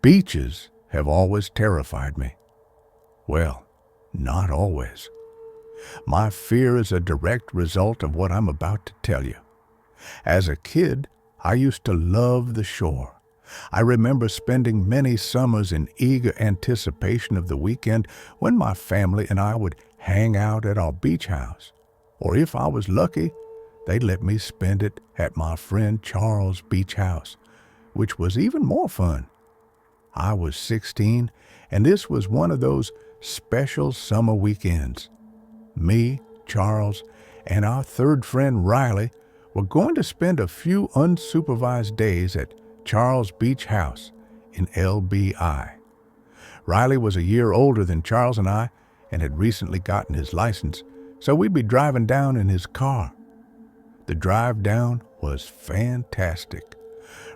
Beaches have always terrified me. Well, not always. My fear is a direct result of what I'm about to tell you. As a kid, I used to love the shore. I remember spending many summers in eager anticipation of the weekend when my family and I would hang out at our beach house. Or if I was lucky, they'd let me spend it at my friend Charles' beach house, which was even more fun. I was 16, and this was one of those special summer weekends. Me, Charles, and our third friend Riley were going to spend a few unsupervised days at Charles' beach house in LBI. Riley was a year older than Charles and I and had recently gotten his license, so we'd be driving down in his car. The drive down was fantastic.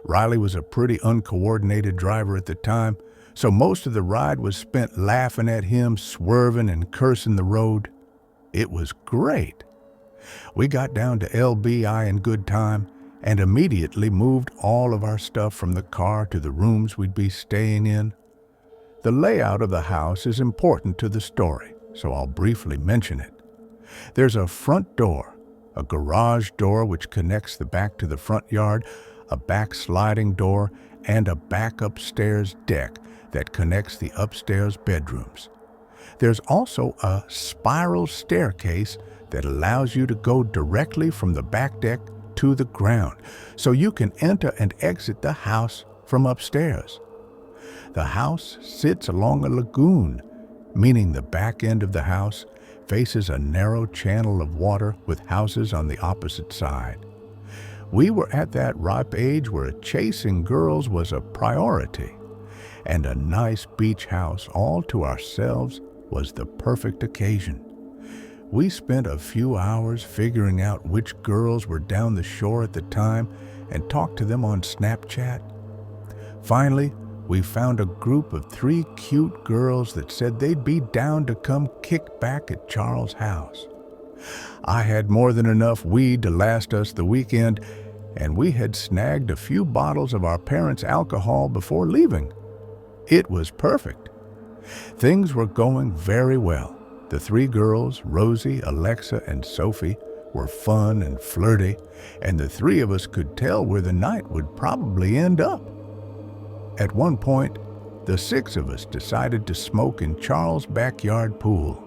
Riley was a pretty uncoordinated driver at the time, so most of the ride was spent laughing at him, swerving and cursing the road. It was great. We got down to LBI in good time and immediately moved all of our stuff from the car to the rooms we'd be staying in. The layout of the house is important to the story, so I'll briefly mention it. There's a front door, a garage door which connects the back to the front yard, a back sliding door, and a back upstairs deck that connects the upstairs bedrooms. There's also a spiral staircase that allows you to go directly from the back deck to the ground, so you can enter and exit the house from upstairs. The house sits along a lagoon, meaning the back end of the house faces a narrow channel of water with houses on the opposite side. We were at that ripe age where chasing girls was a priority, and a nice beach house all to ourselves was the perfect occasion. We spent a few hours figuring out which girls were down the shore at the time and talked to them on Snapchat. Finally, we found a group of 3 cute girls that said they'd be down to come kick back at Charles' house. I had more than enough weed to last us the weekend, and we had snagged a few bottles of our parents' alcohol before leaving. It was perfect. Things were going very well. The 3 girls, Rosie, Alexa, and Sophie, were fun and flirty, and the 3 of us could tell where the night would probably end up. At one point, the 6 of us decided to smoke in Charles' backyard pool.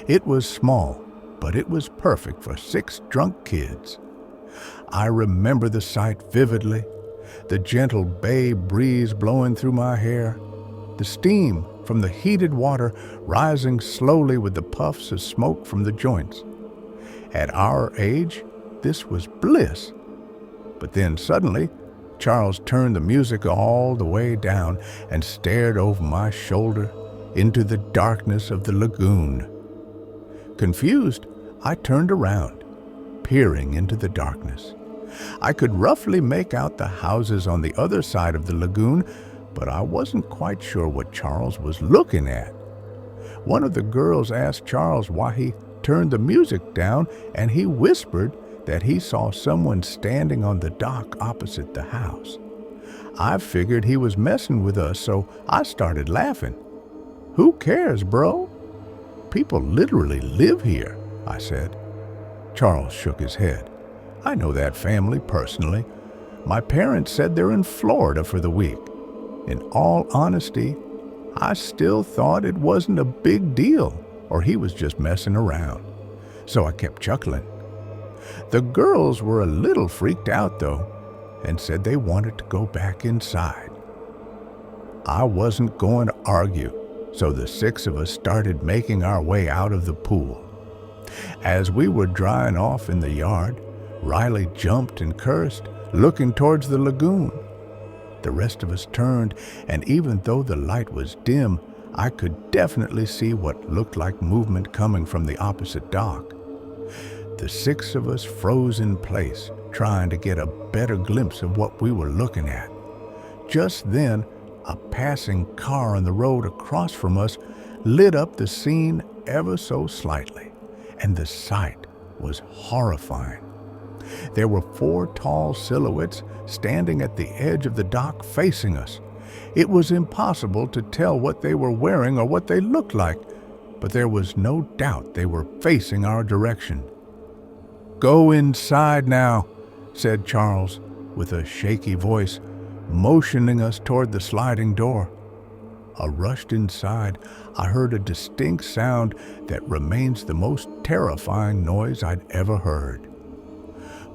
It was small, but it was perfect for 6 drunk kids. I remember the sight vividly, the gentle bay breeze blowing through my hair, the steam from the heated water rising slowly with the puffs of smoke from the joints. At our age, this was bliss. But then suddenly, Charles turned the music all the way down and stared over my shoulder into the darkness of the lagoon. Confused, I turned around, peering into the darkness. I could roughly make out the houses on the other side of the lagoon, but I wasn't quite sure what Charles was looking at. One of the girls asked Charles why he turned the music down, and he whispered that he saw someone standing on the dock opposite the house. I figured he was messing with us, so I started laughing. "Who cares, bro? People literally live here," I said. Charles shook his head. "I know that family personally. My parents said they're in Florida for the week. In all honesty, I still thought it wasn't a big deal, or he was just messing around. So I kept chuckling. The girls were a little freaked out, though, and said they wanted to go back inside. I wasn't going to argue, so the 6 of us started making our way out of the pool. As we were drying off in the yard, Riley jumped and cursed, looking towards the lagoon. The rest of us turned, and even though the light was dim, I could definitely see what looked like movement coming from the opposite dock. The 6 of us froze in place, trying to get a better glimpse of what we were looking at. Just then, a passing car on the road across from us lit up the scene ever so slightly, and the sight was horrifying. There were 4 tall silhouettes standing at the edge of the dock facing us, It was impossible to tell what they were wearing or what they looked like, but there was no doubt they were facing our direction. "Go inside now," said Charles with a shaky voice, motioning us toward the sliding door. I rushed inside. I heard a distinct sound that remains the most terrifying noise I'd ever heard.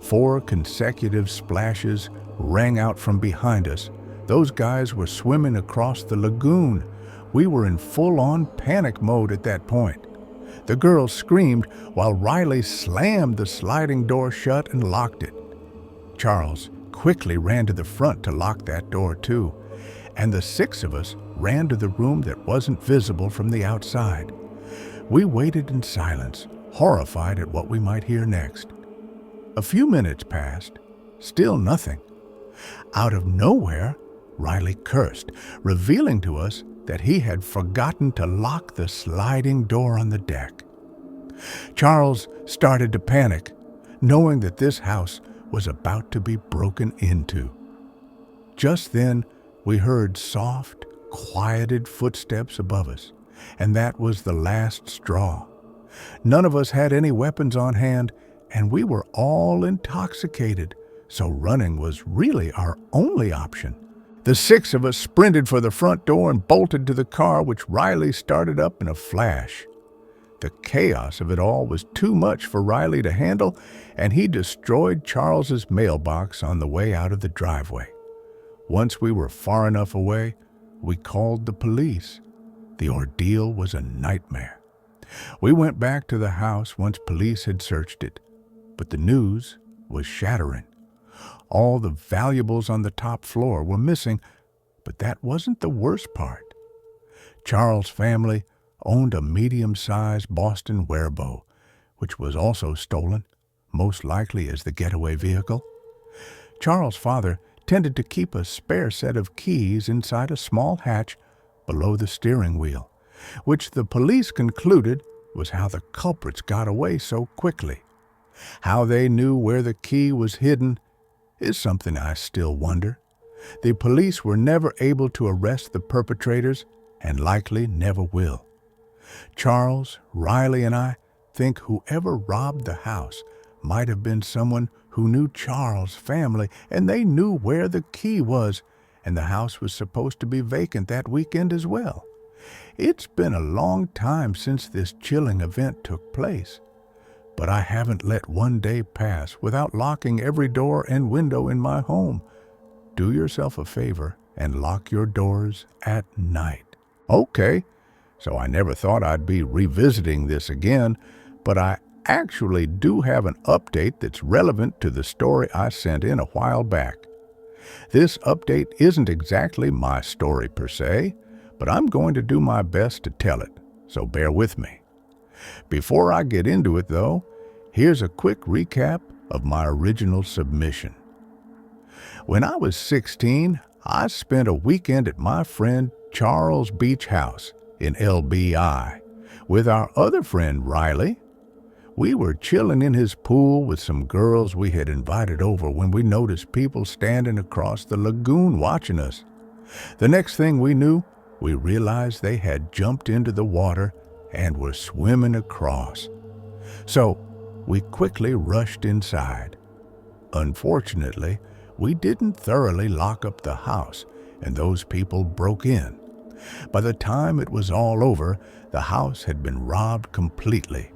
4 consecutive splashes rang out from behind us. Those guys were swimming across the lagoon. We were in full-on panic mode at that point. The girls screamed while Riley slammed the sliding door shut and locked it. Charles quickly ran to the front to lock that door too, and the 6 of us ran to the room that wasn't visible from the outside. We waited in silence, horrified at what we might hear next. A few minutes passed, still nothing. Out of nowhere, Riley cursed, revealing to us that he had forgotten to lock the sliding door on the deck. Charles started to panic, knowing that this house was about to be broken into. Just then, we heard soft, quieted footsteps above us, and that was the last straw. None of us had any weapons on hand, and we were all intoxicated, so running was really our only option. The 6 of us sprinted for the front door and bolted to the car, which Riley started up in a flash. The chaos of it all was too much for Riley to handle, and he destroyed Charles's mailbox on the way out of the driveway. Once we were far enough away, we called the police. The ordeal was a nightmare. We went back to the house once police had searched it, but the news was shattering. All the valuables on the top floor were missing, but that wasn't the worst part. Charles' family owned a medium-sized Boston wearbow, which was also stolen, most likely as the getaway vehicle. Charles' father tended to keep a spare set of keys inside a small hatch below the steering wheel, which the police concluded was how the culprits got away so quickly. How they knew where the key was hidden is something I still wonder. The police were never able to arrest the perpetrators and likely never will. Charles, Riley, and I think whoever robbed the house might have been someone who knew Charles' family, and they knew where the key was, and the house was supposed to be vacant that weekend as well. It's been a long time since this chilling event took place, but I haven't let one day pass without locking every door and window in my home. Do yourself a favor and lock your doors at night. Okay, so I never thought I'd be revisiting this again, but I actually do have an update that's relevant to the story I sent in a while back. This update isn't exactly my story per se, but I'm going to do my best to tell it, so bear with me. Before I get into it, though, here's a quick recap of my original submission. When I was 16, I spent a weekend at my friend Charles' beach house in LBI with our other friend Riley. We were chilling in his pool with some girls we had invited over when we noticed people standing across the lagoon watching us. The next thing we knew, we realized they had jumped into the water and were swimming across. So we quickly rushed inside. Unfortunately, we didn't thoroughly lock up the house, and those people broke in. By the time it was all over, the house had been robbed completely.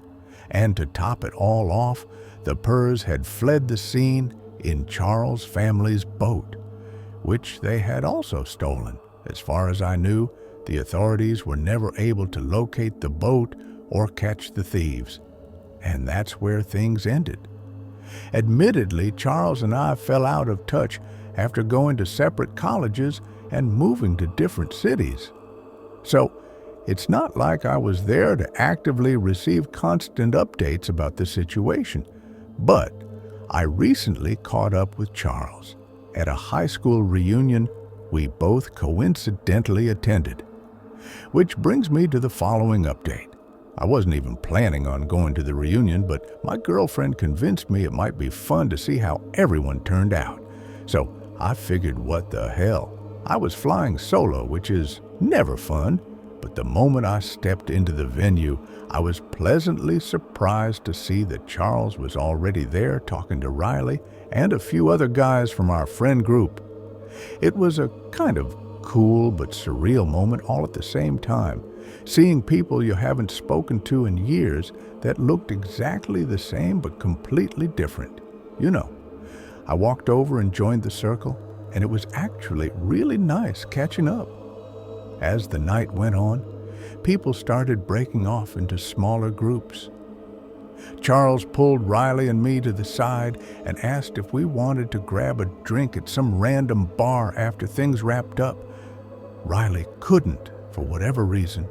And to top it all off, the Purrs had fled the scene in Charles' family's boat, which they had also stolen. As far as I knew, the authorities were never able to locate the boat or catch the thieves. And that's where things ended. Admittedly, Charles and I fell out of touch after going to separate colleges and moving to different cities. So, it's not like I was there to actively receive constant updates about the situation, but I recently caught up with Charles at a high school reunion we both coincidentally attended. Which brings me to the following update. I wasn't even planning on going to the reunion, but my girlfriend convinced me it might be fun to see how everyone turned out. So I figured, what the hell? I was flying solo, which is never fun, but the moment I stepped into the venue, I was pleasantly surprised to see that Charles was already there talking to Riley and a few other guys from our friend group. It was a kind of cool but surreal moment all at the same time, seeing people you haven't spoken to in years that looked exactly the same but completely different. You know, I walked over and joined the circle, and it was actually really nice catching up. As the night went on, people started breaking off into smaller groups. Charles pulled Riley and me to the side and asked if we wanted to grab a drink at some random bar after things wrapped up. Riley couldn't, for whatever reason.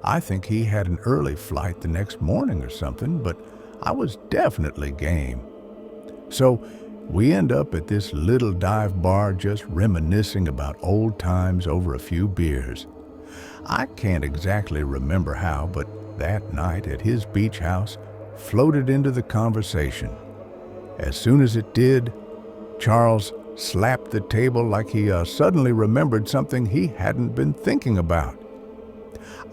I think he had an early flight the next morning or something, but I was definitely game. So we end up at this little dive bar just reminiscing about old times over a few beers. I can't exactly remember how, but that night at his beach house floated into the conversation. As soon as it did, Charles slapped the table like he suddenly remembered something he hadn't been thinking about.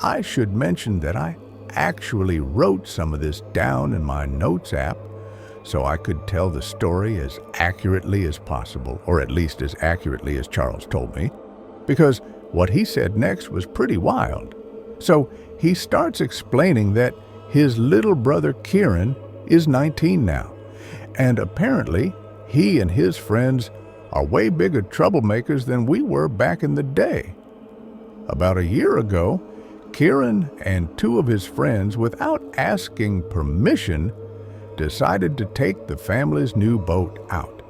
I should mention that I actually wrote some of this down in my notes app so I could tell the story as accurately as possible, or at least as accurately as Charles told me, because what he said next was pretty wild. So he starts explaining that his little brother Kieran is 19 now, and apparently he and his friends are way bigger troublemakers than we were back in the day. About a year ago, Kieran and two of his friends, without asking permission, decided to take the family's new boat out.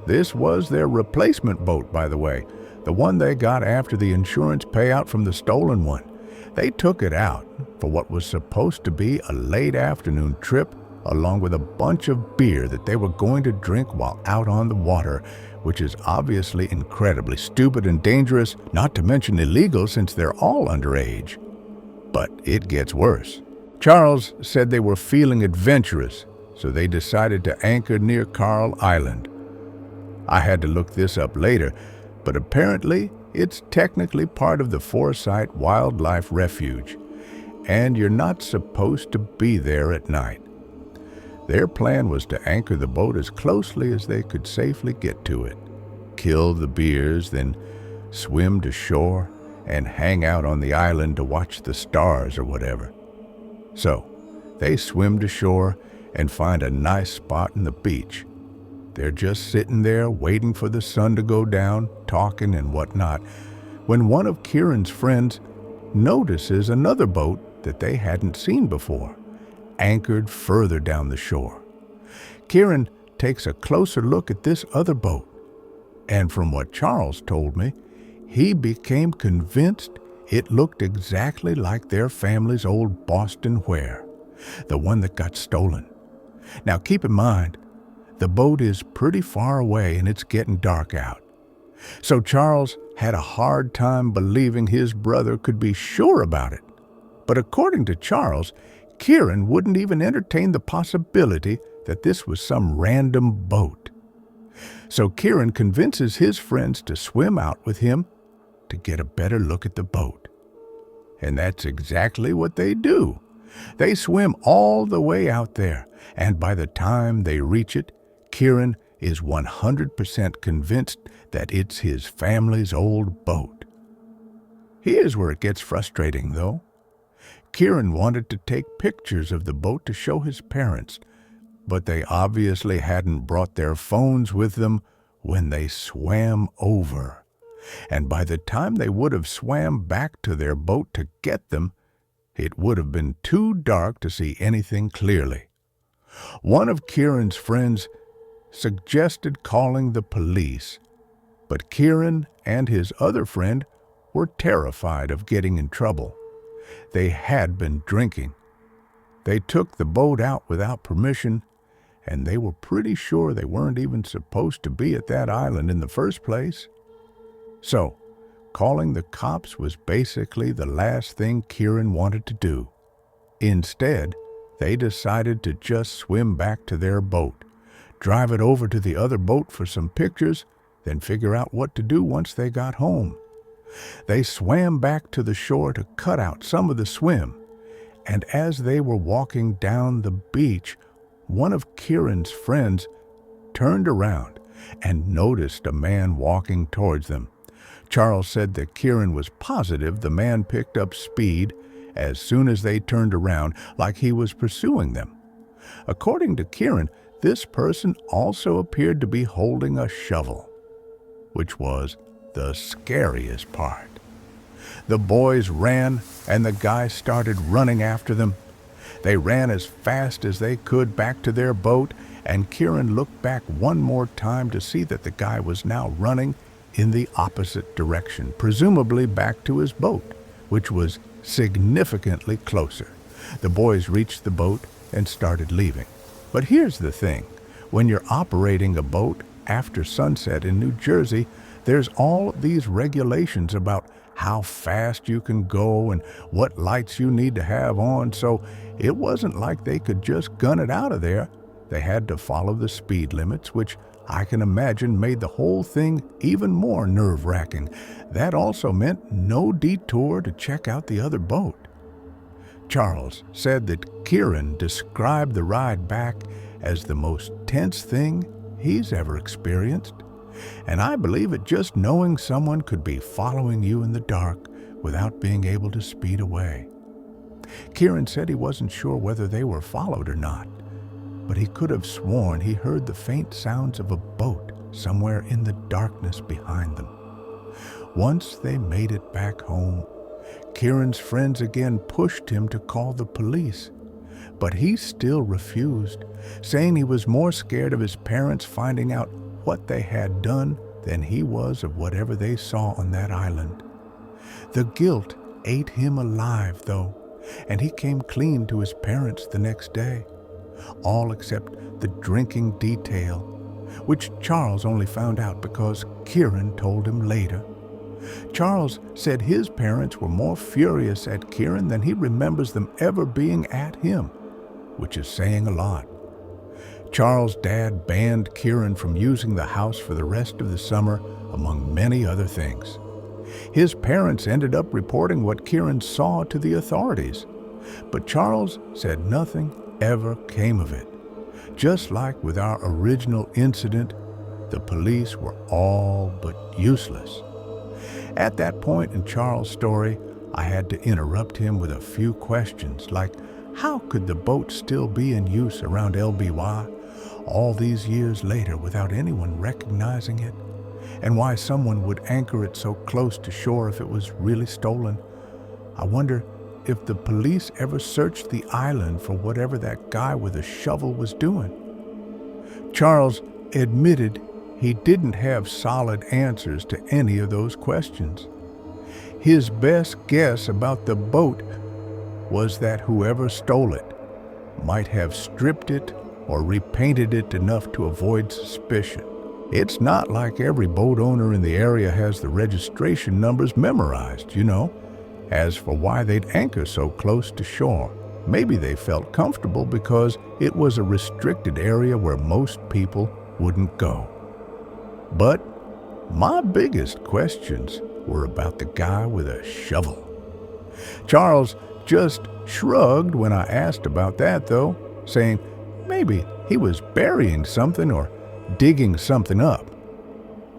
This was their replacement boat, by the way, the one they got after the insurance payout from the stolen one. They took it out for what was supposed to be a late afternoon trip, along with a bunch of beer that they were going to drink while out on the water, which is obviously incredibly stupid and dangerous, not to mention illegal since they're all underage. But it gets worse. Charles said they were feeling adventurous, so they decided to anchor near Carl Island. I had to look this up later, but apparently it's technically part of the Forsyth Wildlife Refuge, and you're not supposed to be there at night. Their plan was to anchor the boat as closely as they could safely get to it, kill the beers, then swim to shore and hang out on the island to watch the stars or whatever. So they swim to shore and find a nice spot in the beach. They're just sitting there waiting for the sun to go down, talking and whatnot, when one of Kieran's friends notices another boat that they hadn't seen before, anchored further down the shore. Kieran takes a closer look at this other boat, and from what Charles told me, he became convinced it looked exactly like their family's old Boston Ware, the one that got stolen. Now keep in mind, the boat is pretty far away and it's getting dark out. So Charles had a hard time believing his brother could be sure about it. But according to Charles, Kieran wouldn't even entertain the possibility that this was some random boat. So Kieran convinces his friends to swim out with him to get a better look at the boat. And that's exactly what they do. They swim all the way out there, and by the time they reach it, Kieran is 100% convinced that it's his family's old boat. Here's where it gets frustrating, though. Kieran wanted to take pictures of the boat to show his parents, but they obviously hadn't brought their phones with them when they swam over. And by the time they would have swam back to their boat to get them, it would have been too dark to see anything clearly. One of Kieran's friends suggested calling the police, but Kieran and his other friend were terrified of getting in trouble. They had been drinking. They took the boat out without permission, and they were pretty sure they weren't even supposed to be at that island in the first place. So, calling the cops was basically the last thing Kieran wanted to do. Instead, they decided to just swim back to their boat, drive it over to the other boat for some pictures, then figure out what to do once they got home. They swam back to the shore to cut out some of the swim, and as they were walking down the beach, one of Kieran's friends turned around and noticed a man walking towards them. Charles said that Kieran was positive the man picked up speed as soon as they turned around, like he was pursuing them. According to Kieran, this person also appeared to be holding a shovel, which was the scariest part. The boys ran, and the guy started running after them. They ran as fast as they could back to their boat, and Kieran looked back one more time to see that the guy was now running in the opposite direction, presumably back to his boat, which was significantly closer. The boys reached the boat and started leaving. But here's the thing. When you're operating a boat after sunset in New Jersey, there's all these regulations about how fast you can go and what lights you need to have on, so it wasn't like they could just gun it out of there. They had to follow the speed limits, which I can imagine made the whole thing even more nerve-wracking. That also meant no detour to check out the other boat. Charles said that Kieran described the ride back as the most tense thing he's ever experienced. And I believe it, just knowing someone could be following you in the dark without being able to speed away. Kieran said he wasn't sure whether they were followed or not, but he could have sworn he heard the faint sounds of a boat somewhere in the darkness behind them. Once they made it back home, Kieran's friends again pushed him to call the police, but he still refused, saying he was more scared of his parents finding out what they had done than he was of whatever they saw on that island. The guilt ate him alive, though, and he came clean to his parents the next day, all except the drinking detail, which Charles only found out because Kieran told him later. Charles said his parents were more furious at Kieran than he remembers them ever being at him, which is saying a lot. Charles' dad banned Kieran from using the house for the rest of the summer, among many other things. His parents ended up reporting what Kieran saw to the authorities, but Charles said nothing ever came of it. Just like with our original incident, the police were all but useless. At that point in Charles' story, I had to interrupt him with a few questions, like how could the boat still be in use around LBY all these years later without anyone recognizing it, and why someone would anchor it so close to shore if it was really stolen. I wonder if the police ever searched the island for whatever that guy with a shovel was doing. Charles admitted he didn't have solid answers to any of those questions. His best guess about the boat was that whoever stole it might have stripped it or repainted it enough to avoid suspicion. It's not like every boat owner in the area has the registration numbers memorized, you know. As for why they'd anchor so close to shore, maybe they felt comfortable because it was a restricted area where most people wouldn't go. But my biggest questions were about the guy with a shovel. Charles just shrugged when I asked about that, though, saying maybe he was burying something or digging something up.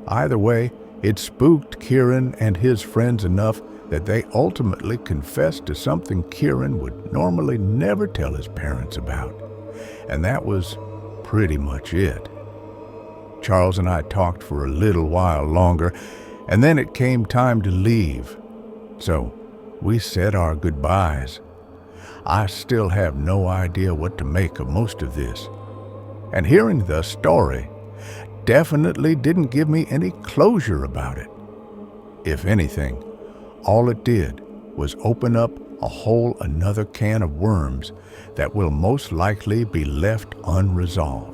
Either way, it spooked Kieran and his friends enough that they ultimately confessed to something Kieran would normally never tell his parents about. And that was pretty much it. Charles and I talked for a little while longer, and then it came time to leave. So we said our goodbyes. I still have no idea what to make of most of this. And hearing the story definitely didn't give me any closure about it. If anything, all it did was open up a whole another can of worms that will most likely be left unresolved.